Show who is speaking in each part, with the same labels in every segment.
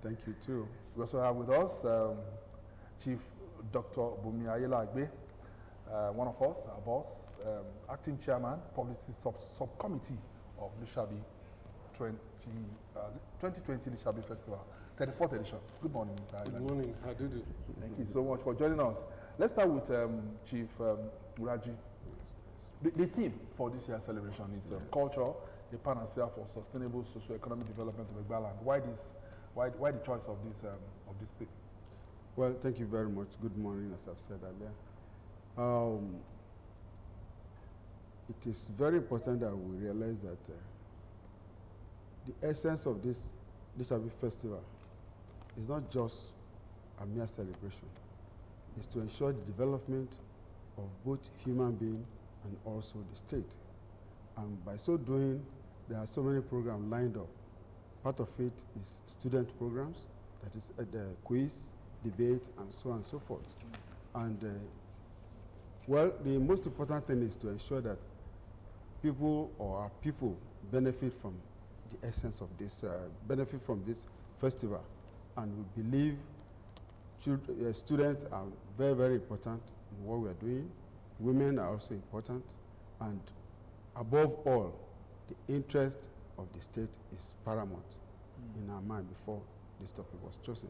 Speaker 1: Thank you too.
Speaker 2: We also have with us Chief Dr. Bumi Ayelagbe, one of us, our boss, acting chairman, publicity subcommittee of Lishabi 2020 Lishabi Festival, 34th edition. Good morning, Mr. Ayelagbe.
Speaker 3: Good morning. How do you do?
Speaker 2: Thank you so much for joining us. Let's start with Chief Uraji. The theme for this year's celebration is culture, a panacea for sustainable socio-economic development of Egbaland. Why the choice of this theme?
Speaker 1: Well, thank you very much. Good morning, as I've said earlier. It is very important that we realize that the essence of this Lishabi festival is not just a mere celebration. It's to ensure the development of both human beings and also the state. And by so doing, there are so many programs lined up. Part of it is student programs, that is the quiz, debate, and so on and so forth. And well, the most important thing is to ensure that people or our people benefit from the essence of this, benefit from this festival. And we believe students are very, very important in what we are doing. Women are also important. And above all, the interest of the state is paramount in our mind before this topic was chosen.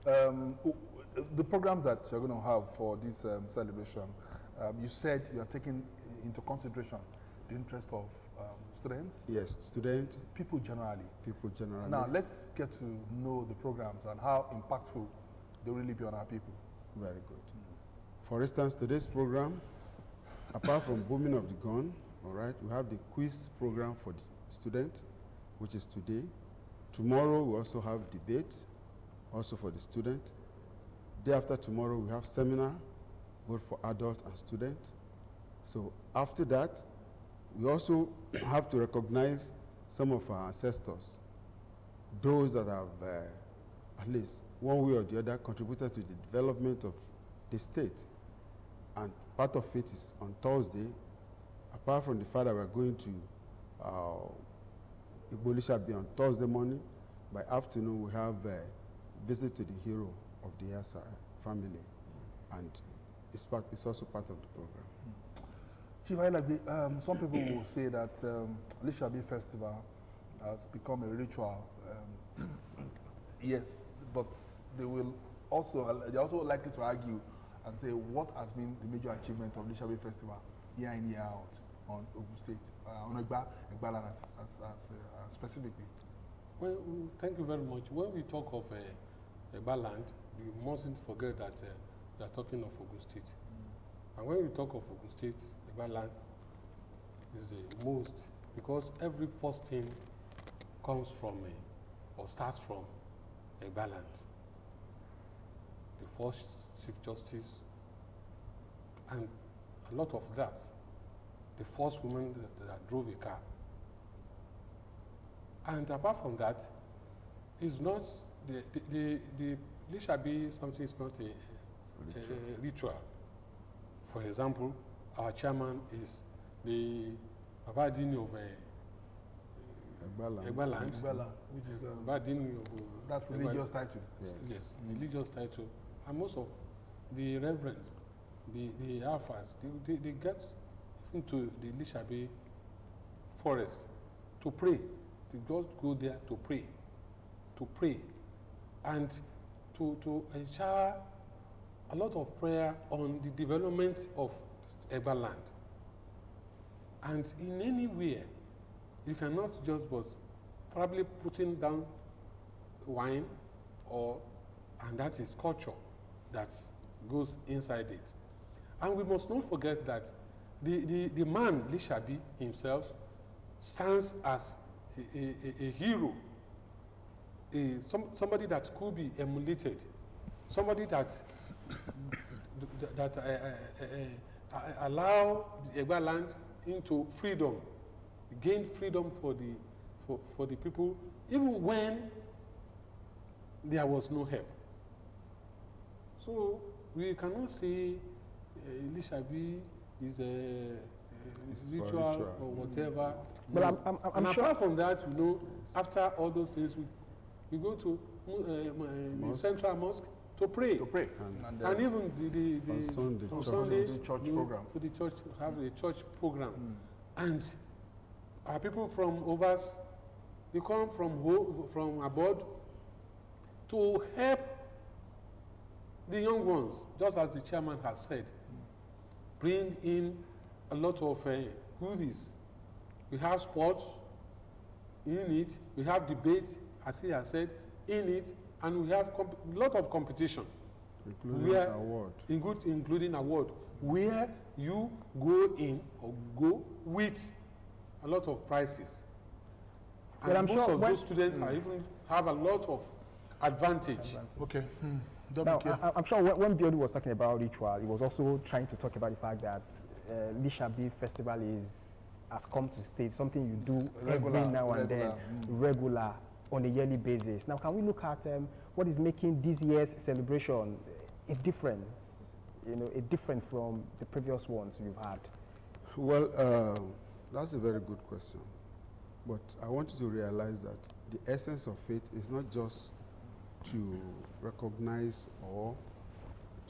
Speaker 2: The program that you're going to have for this celebration, you said you are taking into consideration the interest of students?
Speaker 1: Yes, students.
Speaker 2: People generally.
Speaker 1: People generally.
Speaker 2: Now, let's get to know the programs and how impactful they really be on our people.
Speaker 1: Very good. For instance, today's program, apart from booming of the gun, all right, we have the quiz program for the students, which is today. Tomorrow, we also have debate, also for the student. Day after tomorrow, we have seminar, both for adult and student. So after that, we also have to recognize some of our ancestors, those that have, at least one way or the other, contributed to the development of the state. And part of it is on Thursday. Apart from the fact that we're going to Lishabi on Thursday morning, by afternoon we have a visit to the hero of the Yasa family, and it's also part of the program.
Speaker 2: Chief Ayelagbe, some people will say that Lishabi Festival has become a ritual. Yes, but they also likely to argue and say what has been the major achievement of Lishabi Festival year in, year out on Ogun State, on Egbaland specifically.
Speaker 3: Well, thank you very much. When we talk of Egbaland, we mustn't forget that we are talking of Ogun State. And when we talk of Ogun State, Egbaland is the most, because every posting comes from or starts from Egbaland. The first Chief Justice, and a lot of that, the first woman that drove a car. And apart from that, it's not, the Lishabi something is not a ritual. For example, our chairman is the Abadini of Egbaland,
Speaker 2: which is
Speaker 3: Abadini of
Speaker 2: that's religious title.
Speaker 3: Yes, religious title. And most of the reverends, the alphas, they get into the Lishabi forest to pray. To just go there to pray, and to ensure a lot of prayer on the development of Egbaland. And in any way, you cannot just but probably putting down wine, and that is culture that goes inside it. And we must not forget that the man Lishabi himself stands as a hero, somebody that could be emulated, somebody that allow the Egbaland into freedom, gain freedom for the people, even when there was no help. So we cannot say Lishabi is a ritual or whatever.
Speaker 4: But I'm
Speaker 3: and
Speaker 4: sure.
Speaker 3: apart from that, after all those things, we go to the central mosque to pray.
Speaker 2: To pray.
Speaker 3: And even
Speaker 1: on Sunday,
Speaker 3: on
Speaker 1: church.
Speaker 3: Sunday,
Speaker 2: the church
Speaker 3: you-
Speaker 2: program.
Speaker 3: to the church, have a church program.
Speaker 2: Mm.
Speaker 3: And our people from overs, they come from abroad to help the young ones, just as the chairman has said. Bring in a lot of goodies. We have sports in it, we have debate, as he has said, in it, and we have a lot of competition.
Speaker 1: Including
Speaker 3: Where-
Speaker 1: award.
Speaker 3: Including award, where you go in or go with a lot of prizes.
Speaker 4: But
Speaker 3: And
Speaker 4: I'm
Speaker 3: most
Speaker 4: sure
Speaker 3: of
Speaker 4: when-
Speaker 3: those students are even have a lot of advantage.
Speaker 2: Okay.
Speaker 4: Now, I'm sure when Biodi was talking about ritual, he was also trying to talk about the fact that Lishabi Festival has come to stay, something you do
Speaker 2: Regular,
Speaker 4: every now and
Speaker 2: regular,
Speaker 4: then, regular, on a yearly basis. Now, can we look at what is making this year's celebration a difference, a different from the previous ones you've had?
Speaker 1: Well, that's a very good question. But I want you to realize that the essence of it is not just to recognize or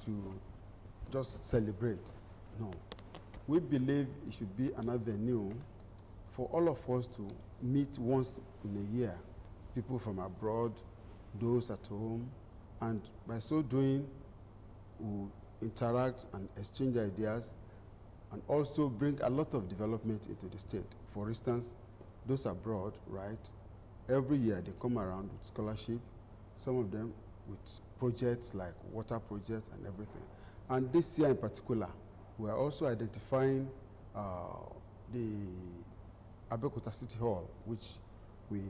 Speaker 1: to just celebrate. No. We believe it should be an avenue for all of us to meet once in a year, people from abroad, those at home, and by so doing, we'll interact and exchange ideas and also bring a lot of development into the state. For instance, those abroad, right, every year they come around with scholarship, some of them with projects like water projects and everything. And this year in particular, we are also identifying the Abeokuta City Hall, which we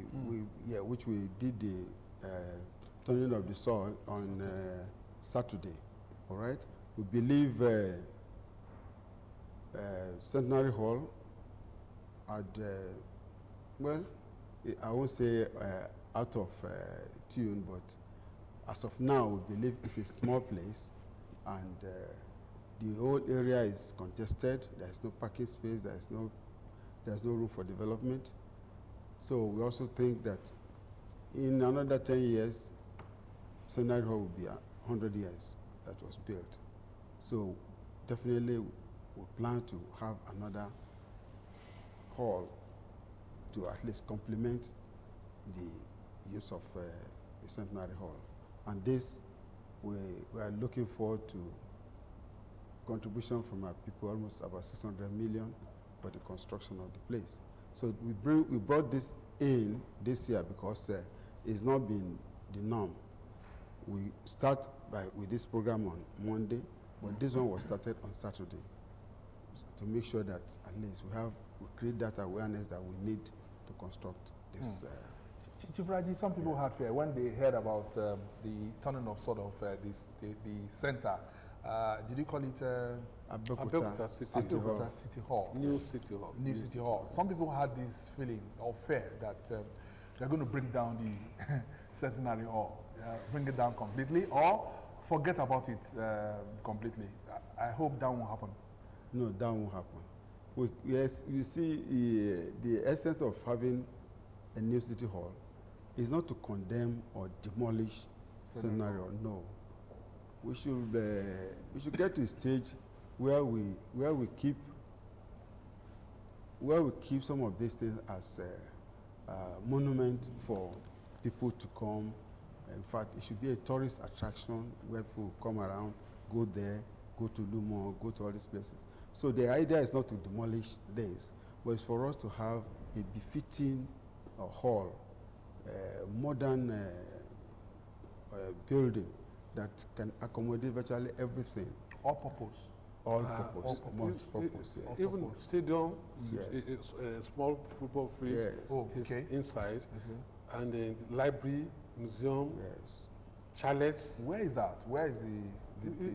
Speaker 1: did the turning of the soil on Saturday. All right, we believe Centenary Hall had well, I won't say out of tune, but as of now, we believe it's a small place, and the whole area is congested. There is no parking space. There's no room for development. So we also think that in another 10 years, Centenary Hall will be 100 years that was built. So definitely, we plan to have another hall to at least complement the use of the Centenary Hall. And this, we are looking forward to contribution from our people, almost about 600 million for the construction of the place. So we brought this in this year because it's not been the norm. We start with this program on Monday, but this one was started on Saturday to make sure that at least we create that awareness that we need to construct this.
Speaker 2: Chief Raji, some people had fear when they heard about the turning of sort of the center. Did you call it
Speaker 1: Abeokuta City Hall.
Speaker 2: City Hall?
Speaker 3: New City Hall.
Speaker 2: New City Hall. Some people had this feeling or fear that they're going to bring down the Centenary Hall, bring it down completely, or forget about it completely. I hope that won't happen.
Speaker 1: No, that won't happen. Yes, you see, the essence of having a new city hall is not to condemn or demolish Centenary Hall. No, we should get to a stage where we keep some of these things as a monument for people to come. In fact, it should be a tourist attraction where people come around, go there, go to Lumo, go to all these places. So the idea is not to demolish this, but it's for us to have a befitting hall, modern building that can accommodate virtually everything.
Speaker 2: All purpose.
Speaker 1: All purpose, multi-purpose. Yes.
Speaker 3: Even stadium,
Speaker 1: Yes.
Speaker 3: it's a small football field
Speaker 1: Yes.
Speaker 2: Oh,
Speaker 3: is
Speaker 2: okay.
Speaker 3: inside, and the library, museum,
Speaker 1: Yes.
Speaker 3: chalets.
Speaker 2: Where is that? Where is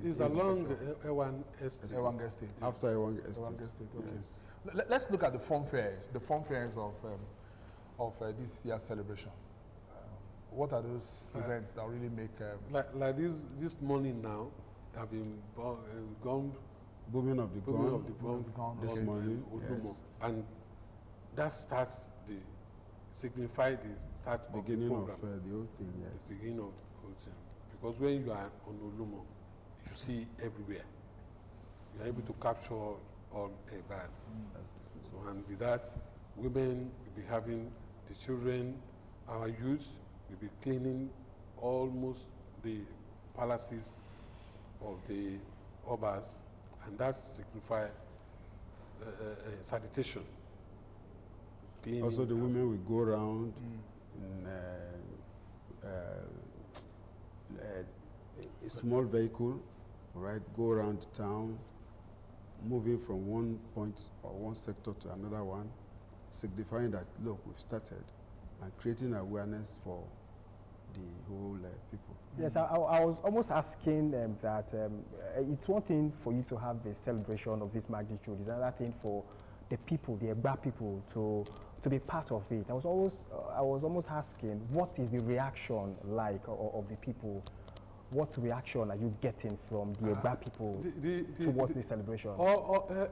Speaker 3: It's along Ewan Estate.
Speaker 2: Ewang Estate?
Speaker 1: After Ewang Estate.
Speaker 2: Ewang Estate, okay.
Speaker 1: Yes.
Speaker 2: Let's look at the fun fairs of this year's celebration. What are those events that really make...
Speaker 3: Like this morning now, have been gone
Speaker 1: Booming of the gun.
Speaker 2: Gone,
Speaker 1: this
Speaker 2: okay.
Speaker 1: morning.
Speaker 3: Odumo.
Speaker 1: Yes.
Speaker 3: And that starts signify the start of the
Speaker 1: Beginning of
Speaker 3: program.
Speaker 1: the whole thing, yes.
Speaker 3: The beginning of the whole thing. Because when you are on Olumo, you see everywhere. You are able to capture all Egbas. So, and with that, women will be having the children, our youth will be cleaning almost the palaces of the Obas, and that signifies sanitation. Cleaning.
Speaker 1: Also, the women will go around in a small vehicle, right? Go around the town, moving from one point or one sector to another one, signifying that, look, we've started, and creating awareness for the whole people.
Speaker 4: Yes, I was almost asking that it's one thing for you to have a celebration of this magnitude. It's another thing for the people, the Egba people, to be part of it. I was almost asking, what is the reaction like of the people? What reaction are you getting from the Egba people towards this celebration?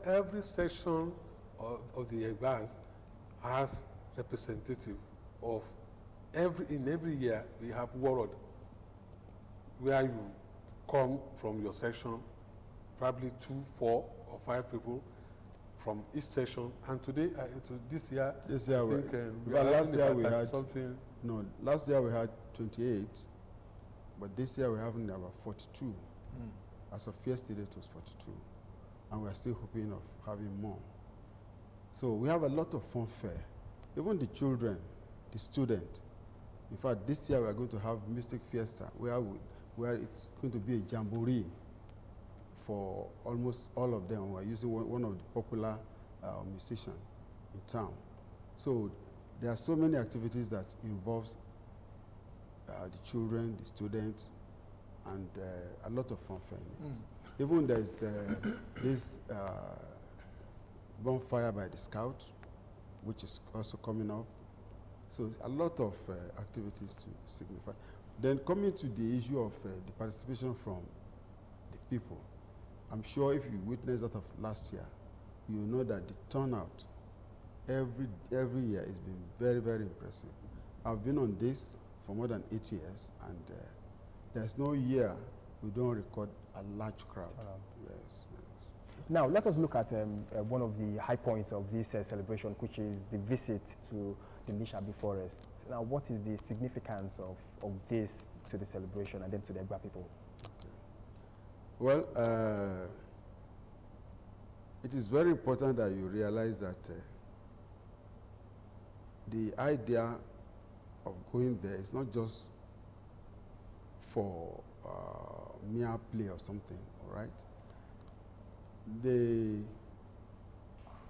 Speaker 3: Every section of the Egbas has representative of in every year we have ward where you come from your section, probably 2, 4, or 5 people from each section. And today, this year, I think,
Speaker 1: last year we had
Speaker 3: something.
Speaker 1: No, last year we had 28, but this year we're having about 42. As of yesterday, it was 42, and we're still hoping of having more. So we have a lot of fun fair. Even the children, the students. In fact, this year we are going to have Mystic Fiesta, where it's going to be a jamboree for almost all of them. We're using one of the popular musicians in town. So there are so many activities that involves the children, the students, and a lot of fanfare in it. Even there's this bonfire by the Scout, which is also coming up. So a lot of activities to signify. Then coming to the issue of the participation from the people, I'm sure if you witnessed that of last year, you know that the turnout every year has been very, very impressive. I've been on this for more than 8 years, and there's no year we don't record a large crowd. Yes.
Speaker 4: Now, let us look at one of the high points of this celebration, which is the visit to the Lishabi Forest. Now, what is the significance of this to the celebration and then to the Egba people?
Speaker 1: Well, it is very important that you realize that the idea of going there is not just for mere play or something, all right?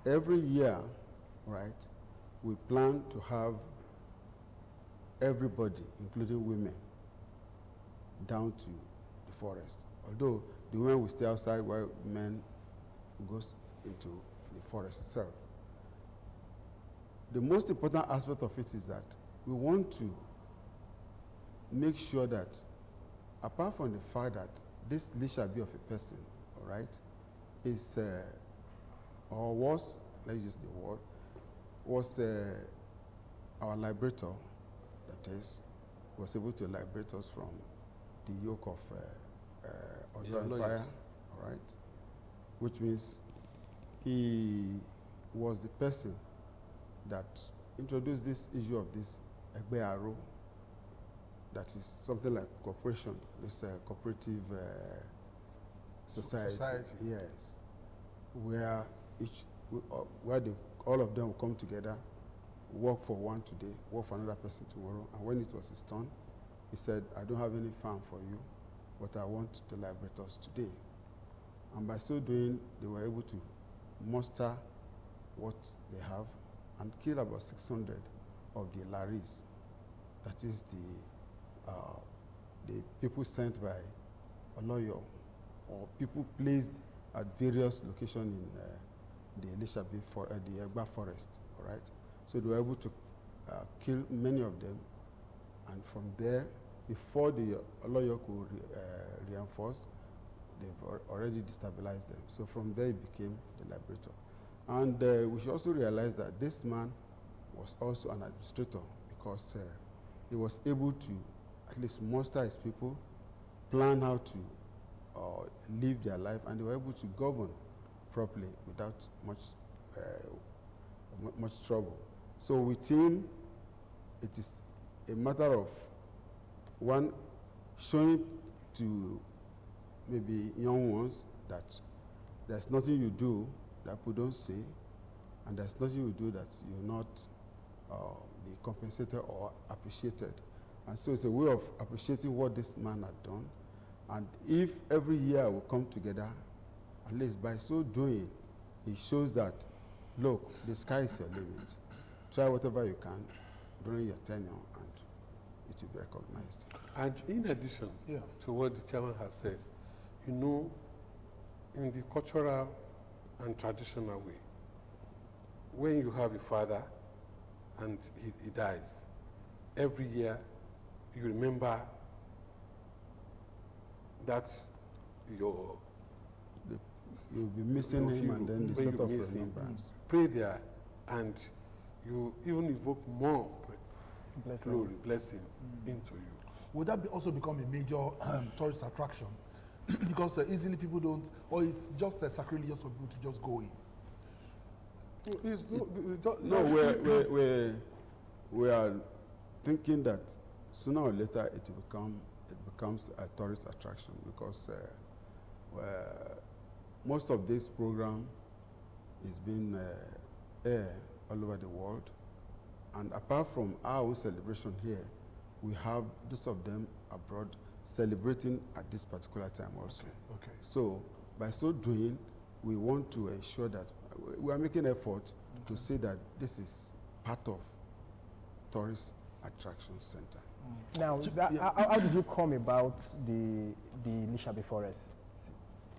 Speaker 1: Every year, right, we plan to have everybody, including women, down to the forest. Although the women will stay outside while men goes into the forest itself. The most important aspect of it is that we want to make sure that, apart from the fact that this Lishabi of a person, all right, is, or was, let's use the word, was our liberator, that is, was able to liberate us from the yoke of Oyo Empire, all right, which means he was the person that introduced this issue of this Egbe Aro, that is something like cooperation, this cooperative society, yes, where all of them will come together, work for one today, work for another person tomorrow, and when it was his turn, he said, I don't have any farm for you, but I want to liberate us today. And by so doing, they were able to muster what they have and kill about 600 of the Laris, that is the people sent by Oloyo, or people placed at various locations in the Lishabi the Egba forest, all right? So they were able to kill many of them, and from there, before the Oloyo could reinforce, they've already destabilized them. So from there, he became the liberator. And we should also realize that this man was also an administrator, because he was able to at least muster his people, plan how to live their life, and they were able to govern properly without much trouble. So with him, it is a matter of one showing to maybe young ones that there's nothing you do that people don't say, and there's nothing you do that you're not be compensated or appreciated. And so it's a way of appreciating what this man had done. And if every year we come together, at least by so doing, it shows that, look, the sky is your limit. Try whatever you can during your tenure, and it will be recognized.
Speaker 3: And in addition to what the chairman has said, you know, in the cultural and traditional way, when you have a father and he dies, every year you remember that you'll
Speaker 1: be missing him, and then the sort of remembrance.
Speaker 3: Pray there, and you even evoke more blessings into you.
Speaker 2: Would that also become a major tourist attraction? Because easily people don't, or it's just sacrilegious for people to just go in?
Speaker 1: No, we are thinking that sooner or later it becomes a tourist attraction, because most of this program is being aired all over the world, and apart from our own celebration here, we have those of them abroad celebrating at this particular time also.
Speaker 2: Okay.
Speaker 1: So by so doing, we want to ensure that we are making effort to say that this is part of tourist attraction center.
Speaker 4: Now, how did you come about the Lishabi Forest?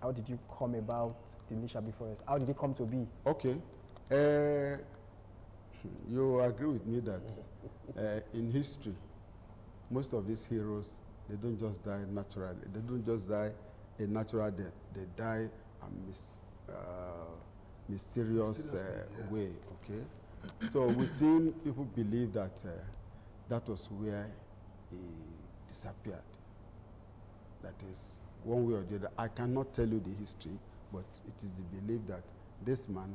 Speaker 4: How did you come about the Lishabi Forest? How did it come to be?
Speaker 1: Okay. You agree with me that in history, most of these heroes, they don't just die naturally. They don't just die a natural death. They die a mysterious way, okay? So within, people believe that that was where he disappeared. That is, one way or the other. I cannot tell you the history, but it is the belief that this man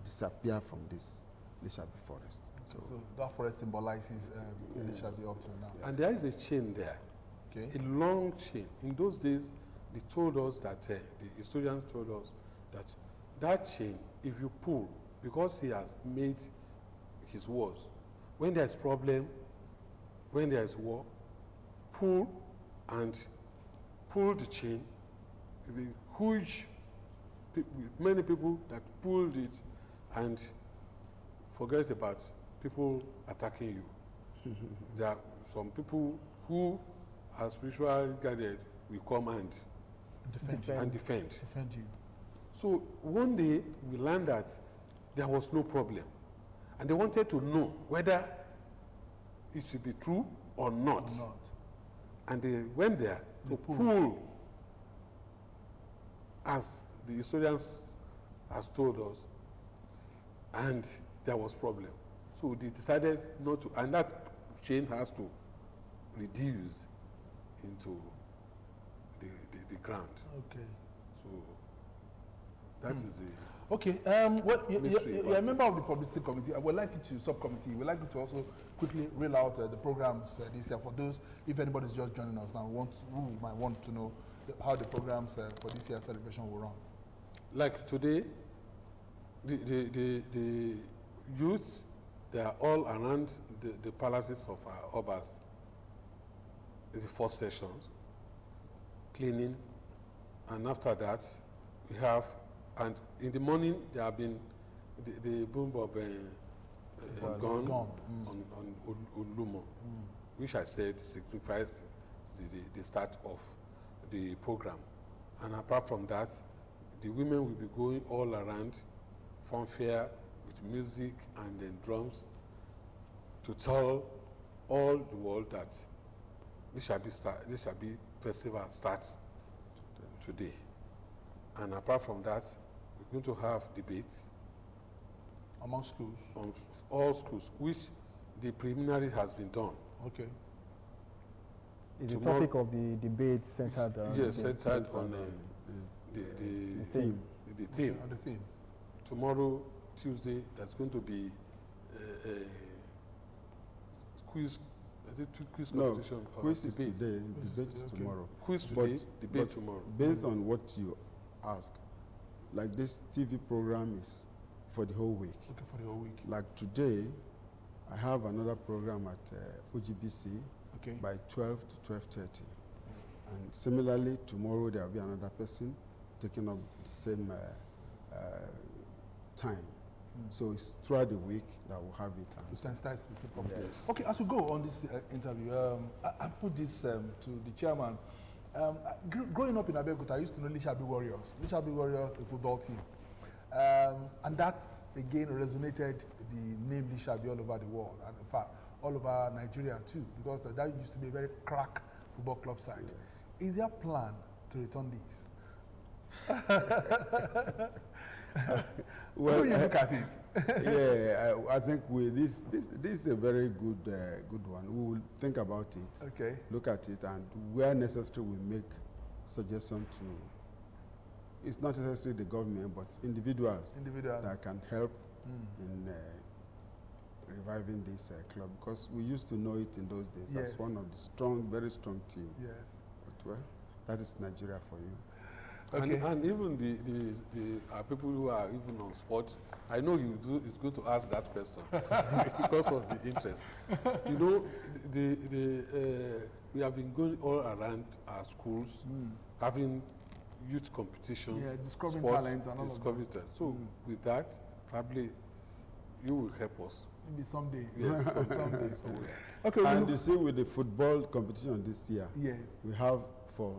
Speaker 1: disappeared from this Lishabi forest.
Speaker 2: So that forest symbolizes Lishabi up till now.
Speaker 3: And there is a chain there, a long chain. In those days, they told us that, the historians told us that that chain, if you pull, because he has made his wars, when there's problem, when there's war, pull and pull the chain. The huge, many people that pulled it, and forget about people attacking you. There are some people who are spiritually guided will come and defend
Speaker 2: you.
Speaker 3: So one day we learned that there was no problem, and they wanted to know whether it should be true or not. And they went there to pull, as the historians has told us, and there was problem. So they decided not to, and that chain has to reduce into the ground.
Speaker 2: Okay.
Speaker 3: So that is the
Speaker 2: Okay. You're a member of the publicity committee. I would like you to subcommittee. We'd like you to also quickly reel out the programs this year for those. If anybody's just joining us now, who might want to know how the programs for this year's celebration will run.
Speaker 3: Like today, the youth, they are all around the palaces of our obas. The first sessions, cleaning, and after that, we have, and in the morning, there have been the boom of gun on Ulumo, which I said signifies the start of the program. And apart from that, the women will be going all around, fanfare with music and then drums, to tell all the world that this shall be festival starts today. And apart from that, we're going to have debates
Speaker 2: among schools,
Speaker 3: on all schools, which the preliminary has been done.
Speaker 2: Okay.
Speaker 4: Is the
Speaker 3: Tomorrow-
Speaker 4: topic of the debate centered on?
Speaker 3: Yes,
Speaker 4: the-
Speaker 3: centered on the
Speaker 4: theme.
Speaker 3: The theme.
Speaker 2: On the theme.
Speaker 3: Tomorrow, Tuesday, there's going to be a quiz. I think quiz
Speaker 1: No,
Speaker 3: competition. or
Speaker 1: quiz is
Speaker 3: debate.
Speaker 1: today, debate is
Speaker 2: okay.
Speaker 1: tomorrow.
Speaker 3: Quiz
Speaker 1: But-
Speaker 3: today, debate
Speaker 1: but
Speaker 3: tomorrow.
Speaker 1: Based on what you ask, like this TV program is for the whole week.
Speaker 2: Okay, for the whole week.
Speaker 1: Like today, I have another program at OGBC
Speaker 2: Okay.
Speaker 1: by 12 to 12:30. And similarly, tomorrow there will be another person taking up the same time. So it's throughout the week that we'll have it.
Speaker 2: To sensitize people.
Speaker 1: Yes.
Speaker 2: Okay, as we go on this interview, I put this to the chairman. Growing up in Abeokuta, I used to know Lishabi Warriors. Lishabi Warriors, a football team. And that, again, resonated the name Lishabi all over the world. And in fact, all over Nigeria too, because that used to be a very crack football club side.
Speaker 1: Yes.
Speaker 2: Is there a plan to return these?
Speaker 1: Well,
Speaker 2: How do you look at it?
Speaker 1: Yeah, I think this is a very good one. We will think about it,
Speaker 2: Okay.
Speaker 1: look at it, and where necessary, we make suggestions to. It's not necessarily the government, but individuals
Speaker 2: Individuals.
Speaker 1: that can help
Speaker 2: Mm.
Speaker 1: in reviving this club, because we used to know it in those days
Speaker 2: Yes.
Speaker 1: as one of the strong, very strong team.
Speaker 2: Yes.
Speaker 1: But well, that is Nigeria for you.
Speaker 2: Okay.
Speaker 3: And even the people who are even on sports, I know is going to ask that question because of the interest. You know, we have been going all around our schools, having youth competition,
Speaker 2: Yeah, discovering
Speaker 3: sports,
Speaker 2: talent and all of
Speaker 3: discovering talent. So with that, probably you will help us.
Speaker 2: Maybe someday.
Speaker 3: Yes,
Speaker 2: Someday.
Speaker 3: somewhere.
Speaker 2: Okay.
Speaker 1: And you see, with the football competition this year,
Speaker 2: Yes.
Speaker 1: we have for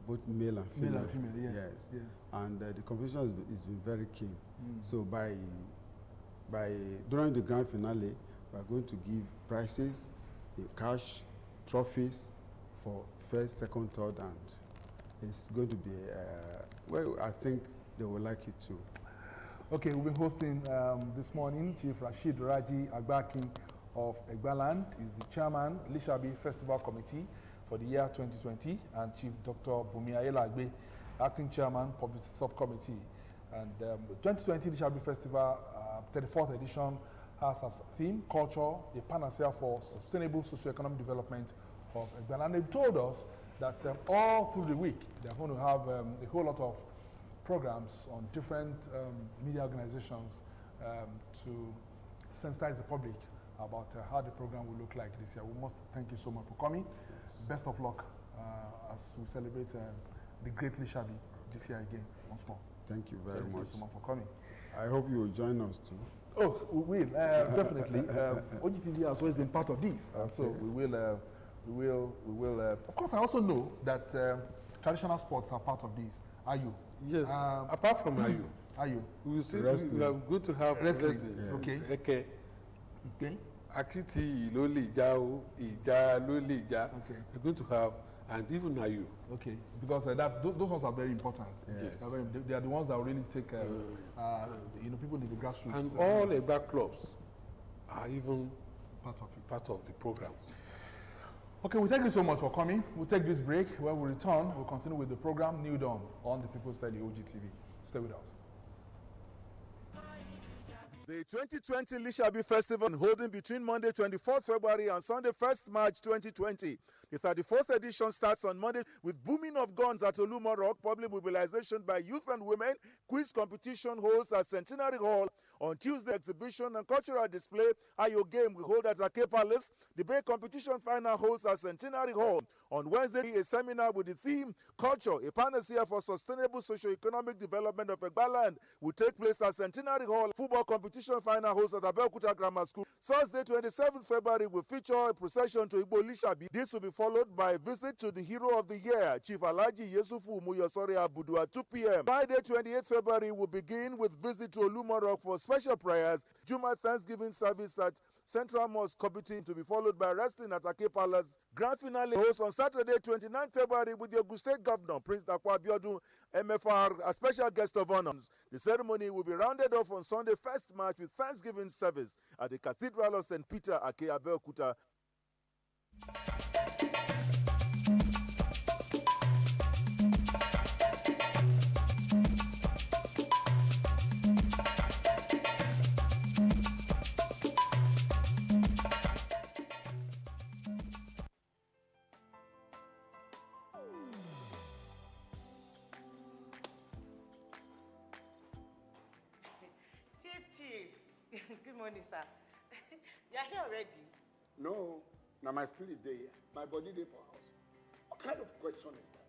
Speaker 1: both male and female.
Speaker 2: Male and female, yes. Yes.
Speaker 1: And the competition has been very keen.
Speaker 2: Mm.
Speaker 1: So during the grand finale, we are going to give prizes in cash, trophies for first, second, third, and it's going to be, well, I think they will like it too.
Speaker 2: Okay, we've been hosting this morning Chief Rashid Raji Agbaki of Egbaland. He's the chairman, Lishabi Festival Committee for the year 2020, and Chief Dr. Bumi Ayela Agbe, acting chairman, Publicity Subcommittee. And the 2020 Lishabi Festival, 34th edition, has as theme culture, a panacea for sustainable socio-economic development of Egbaland. They've told us that all through the week, they're going to have a whole lot of programs on different media organizations to sensitize the public about how the program will look like this year. We must thank you so much for coming. Yes. Best of luck as we celebrate the great Lishabi this year again, once more.
Speaker 1: Thank you very much.
Speaker 2: Thank you so much for coming.
Speaker 1: I hope you will join us too.
Speaker 2: Oh, we will, definitely. OGTV has always been part of this, so we will. Of course, I also know that traditional sports are part of this. Are you?
Speaker 3: Yes, apart from Ayu,
Speaker 2: Are you?
Speaker 3: we will still
Speaker 1: Wrestling.
Speaker 3: we are going to have
Speaker 2: Wrestling.
Speaker 3: wrestling.
Speaker 1: Yes.
Speaker 2: Okay.
Speaker 3: Okay.
Speaker 2: Okay.
Speaker 3: Akiti ló lè já o, ìjà ló lè já.
Speaker 2: Okay.
Speaker 3: We're going to have, and even Ayu.
Speaker 2: Okay, because those ones are very important.
Speaker 1: Yes.
Speaker 2: They are the ones that will really take, people in the grassroots.
Speaker 3: And all Egba clubs are even
Speaker 2: part of it.
Speaker 3: part of the program.
Speaker 2: Okay, we thank you so much for coming. We'll take this break. When we return, we'll continue with the program Newdawn on the People's Daily OGTV. Stay with us.
Speaker 5: The 2020 Lishabi Festival holding between Monday 24th February and Sunday 1st March 2020. The 34th edition starts on Monday with booming of guns at Olumo Rock, public mobilization by youth and women, quiz competition holds at Centenary Hall. On Tuesday, exhibition and cultural display, Ayo Game will hold at Ake Palace. Debate competition final holds at Centenary Hall. On Wednesday, a seminar with the theme Culture, a panacea for sustainable socio-economic development of Egbaland will take place at Centenary Hall. Football competition final holds at Abeokuta Grammar School. Thursday, 27th February will feature a procession to Igbo Lishabi. This will be followed by a visit to the hero of the year, Chief Alhaji Yesufu Muyosori Abudu at 2 p.m. Friday, 28th February will begin with visit to Olumo Rock for special prayers. Juma Thanksgiving service at Central Mosque Committee to be followed by wrestling at Ake Palace. Grand finale hosts on Saturday, 29th February with the Ogun State Governor, Prince Dakwa Abiodun, MFR, as special guest of honor. The ceremony will be rounded off on Sunday, 1st March with Thanksgiving service at the Cathedral of St. Peter, Ake Abeokuta.
Speaker 6: Chief. Good morning, sir. You're here already?
Speaker 7: No, now my spirit day, my body day for house. What kind of question is that?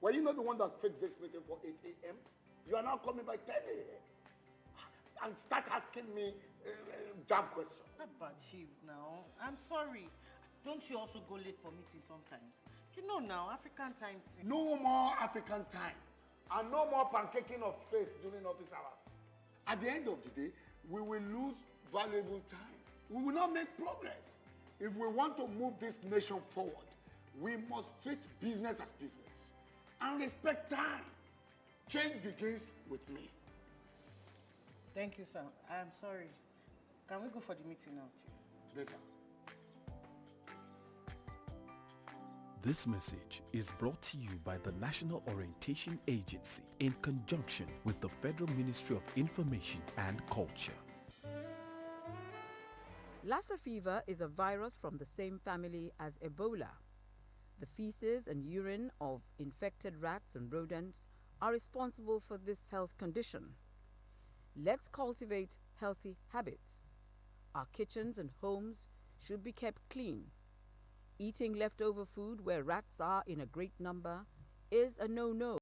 Speaker 7: Were you not the one that fixed this meeting for 8 a.m.? You are now coming by 10 a.m. and start asking me jab questions.
Speaker 6: But Chief, now, I'm sorry. Don't you also go late for meetings sometimes? You know now, African time.
Speaker 7: No more African time and no more pancaking of face during office hours. At the end of the day, we will lose valuable time. We will not make progress. If we want to move this nation forward, we must treat business as business and respect time. Change begins with me.
Speaker 6: Thank you, sir. I'm sorry. Can we go for the meeting now, Chief?
Speaker 7: Better.
Speaker 8: This message is brought to you by the National Orientation Agency in conjunction with the Federal Ministry of Information and Culture.
Speaker 9: Lassa fever is a virus from the same family as Ebola. The feces and urine of infected rats and rodents are responsible for this health condition. Let's cultivate healthy habits. Our kitchens and homes should be kept clean. Eating leftover food where rats are in a great number is a no-no.